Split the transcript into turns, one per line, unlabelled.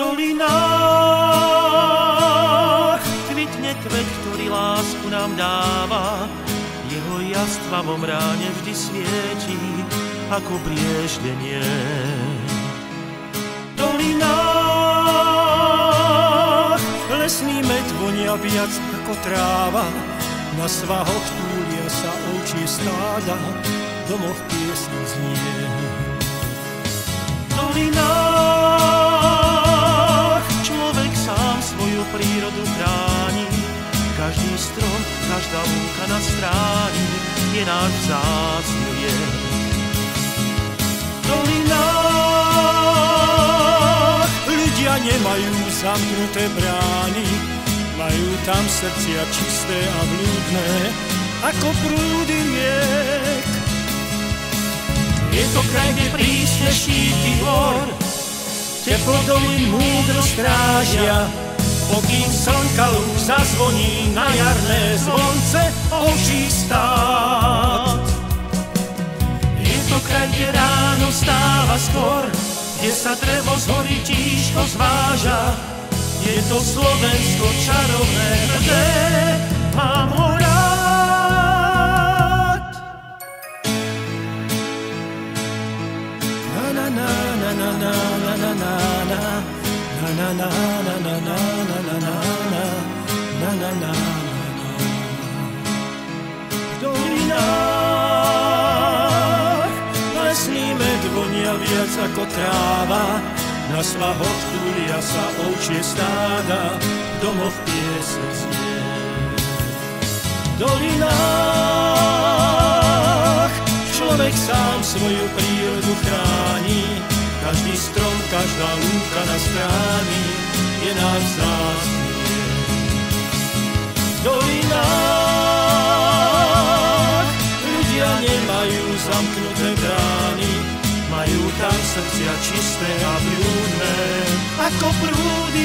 dolinách kvitne kvet, ktorý lásku nám dáva. Jeho jas v tmavom ráne vždy svieti ako brieždenie. V dolinách lesný med vonia viac ako tráva. Na svahoch túlia sa ovčie stáda, v domoch piesni znie. V dolinách človek sám svoju prírodu chráni. Každý strom, každá lúka na stráni je náš vzácny liek. V dolinách ľudia nemajú zamknuté brány, majú tam srdcia čisté a vľúdne, ako prúdy riek. Je to kraj, kde prísne štíty hor, teplo dolín múdro strážia, pokým slnka lúč zazvoní na jarné zvonce očí stát. Je to kraj, kde ráno stáva skôr, kde sa drevo z hory tížko zváža. Je to Slovensko čarovné, hrdé, mám ho rád. Na na na na na na na na na na na na na na na. V dolinách lesný med vonia viac ako tráva. Na svahoch túlia sa ovčie stáda, v domoch piesne znie. V dolinách človek sám svoju prírodu chráni. Každý strom, každá lúka na stráni je náš vzácny liek. V dolinách ľudia nemajú zamknuté brány, majú tam srdcia čisté a vľúdne, ako prúdy